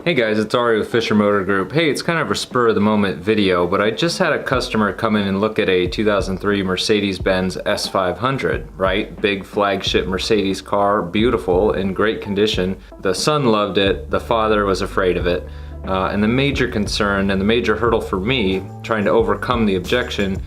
Hey guys, it's Ari with Fisher Motor Group. Hey, it's kind of a spur of the moment video, but I just had a customer come in and look at a 2003 Mercedes Benz S500, right? Big flagship Mercedes car, beautiful, in great condition. The son loved it, the father was afraid of it. And the major concern and the major hurdle for me, trying to overcome the objection,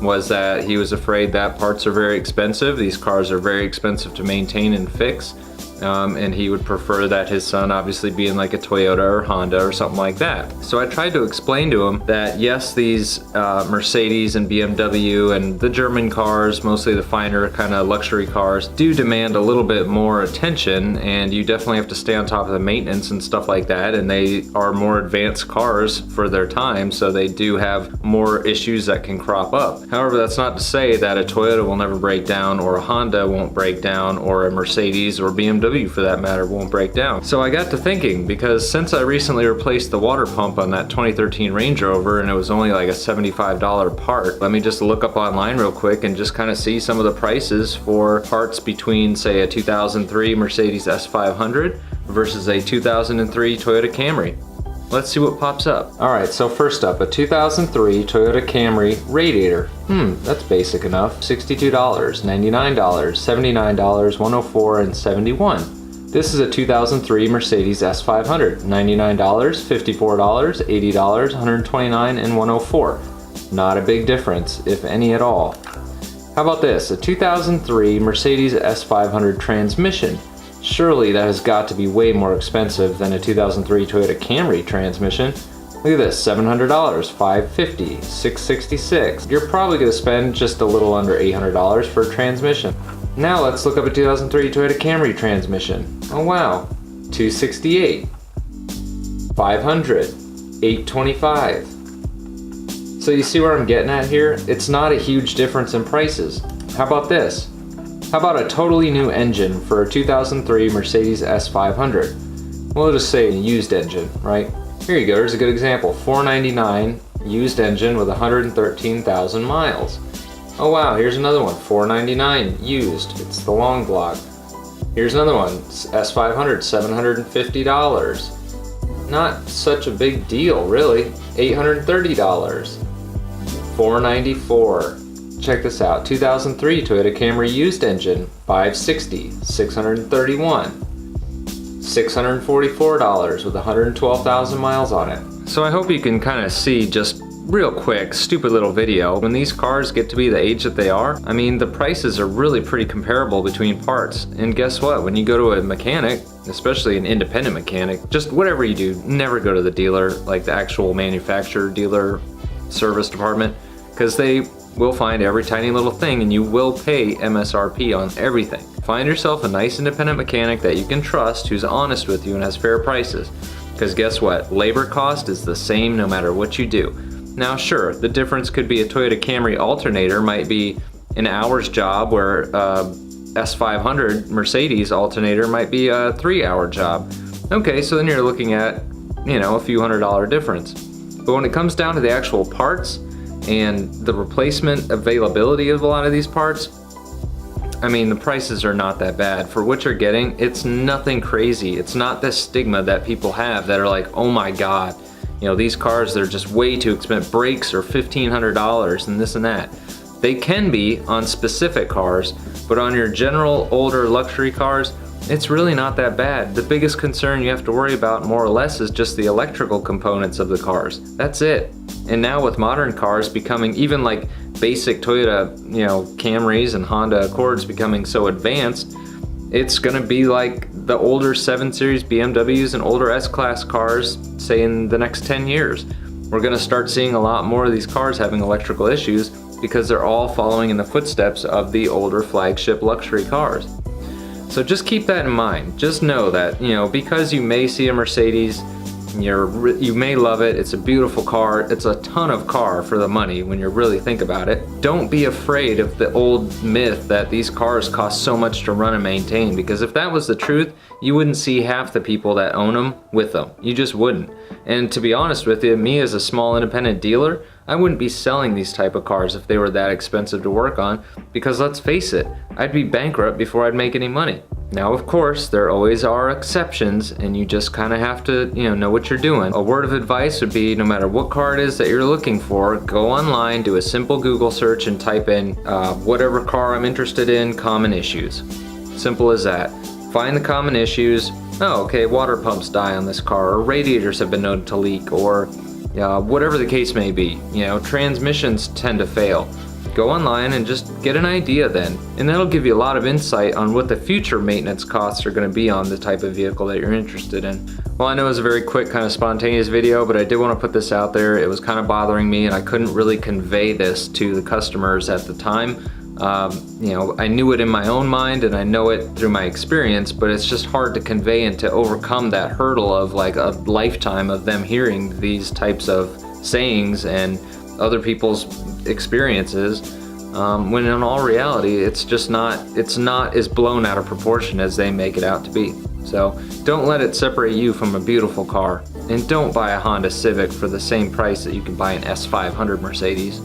was that he was afraid that parts are very expensive. These cars are very expensive to maintain and fix. And he would prefer that his son obviously be in like a Toyota or Honda or something like that. So I tried to explain to him that yes, these Mercedes and BMW and the German cars, mostly the finer kind of luxury cars, do demand a little bit more attention, and you definitely have to stay on top of the maintenance and stuff like that, and they are more advanced cars for their time, so they do have more issues that can crop up. However, that's not to say that a Toyota will never break down, or a Honda won't break down, or a Mercedes or BMW for that matter won't break down. So I got to thinking, because since I recently replaced the water pump on that 2013 Range Rover and it was only like a $75 part, let me just look up online real quick and just kind of see some of the prices for parts between, say, a 2003 Mercedes S500 versus a 2003 Toyota Camry. Let's see what pops up. Alright, so first up, a 2003 Toyota Camry radiator. That's basic enough. $62, $99, $79, $104, and $71. This is a 2003 Mercedes S500. $99, $54, $80, $129, and $104. Not a big difference, if any at all. How about this? A 2003 Mercedes S500 transmission. Surely that has got to be way more expensive than a 2003 Toyota Camry transmission. Look at this, $700, $550, $666. You're probably going to spend just a little under $800 for a transmission. Now let's look up a 2003 Toyota Camry transmission. Oh wow, $268, $500, $825. So you see where I'm getting at here? It's not a huge difference in prices. How about this? How about a totally new engine for a 2003 Mercedes S500? We'll just say a used engine, right? Here you go, here's a good example. $499, used engine with 113,000 miles. Oh wow, here's another one, $499, used. It's the long block. Here's another one, S500, $750. Not such a big deal, really. $830. $494. Check this out, 2003 Toyota Camry used engine, $560, $631, $644 with 112,000 miles on it. So I hope you can kind of see, just real quick, stupid little video, when these cars get to be the age that they are, I mean, the prices are really pretty comparable between parts. And guess what? When you go to a mechanic, especially an independent mechanic, just whatever you do, never go to the dealer, like the actual manufacturer dealer service department, because they will find every tiny little thing and you will pay MSRP on everything. Find yourself a nice independent mechanic that you can trust, who's honest with you and has fair prices. Because guess what? Labor cost is the same no matter what you do. Now sure, the difference could be a Toyota Camry alternator might be an hour's job, where S500 Mercedes alternator might be a 3-hour job. Okay, so then you're looking at, you know, a few $100 difference. But when it comes down to the actual parts and the replacement availability of a lot of these parts, I mean, the prices are not that bad. For what you're getting, it's nothing crazy. It's not the stigma that people have that are like, oh my God, you know, these cars, they're just way too expensive. Brakes are $1,500 and this and that. They can be on specific cars, but on your general older luxury cars, it's really not that bad. The biggest concern you have to worry about, more or less, is just the electrical components of the cars. That's it. And now with modern cars becoming, even like basic Toyota, you know, Camrys and Honda Accords becoming so advanced, it's gonna be like the older 7 Series BMWs and older S-Class cars, say in the next 10 years. We're gonna start seeing a lot more of these cars having electrical issues because they're all following in the footsteps of the older flagship luxury cars. So just keep that in mind. Just know that, you know, because you may see a Mercedes, you may love it, it's a beautiful car, it's a ton of car for the money when you really think about it. Don't be afraid of the old myth that these cars cost so much to run and maintain, because if that was the truth, you wouldn't see half the people that own them with them. You just wouldn't. And to be honest with you, me as a small independent dealer, I wouldn't be selling these type of cars if they were that expensive to work on, because let's face it, I'd be bankrupt before I'd make any money. Now, of course, there always are exceptions, and you just kind of have to, know what you're doing. A word of advice would be, no matter what car it is that you're looking for, go online, do a simple Google search, and type in whatever car I'm interested in, common issues. Simple as that. Find the common issues. Oh, okay, water pumps die on this car, or radiators have been known to leak, or whatever the case may be. Transmissions tend to fail. Go online and just get an idea then, and that'll give you a lot of insight on what the future maintenance costs are going to be on the type of vehicle that you're interested in. Well, I know it was a very quick, kind of spontaneous video, but I did want to put this out there. It was kind of bothering me, and I couldn't really convey this to the customers at the time. I knew it in my own mind, and I know it through my experience, but it's just hard to convey and to overcome that hurdle of like a lifetime of them hearing these types of sayings and other people's experiences, when in all reality it's not as blown out of proportion as they make it out to be. So don't let it separate you from a beautiful car, and don't buy a Honda Civic for the same price that you can buy an S500 Mercedes.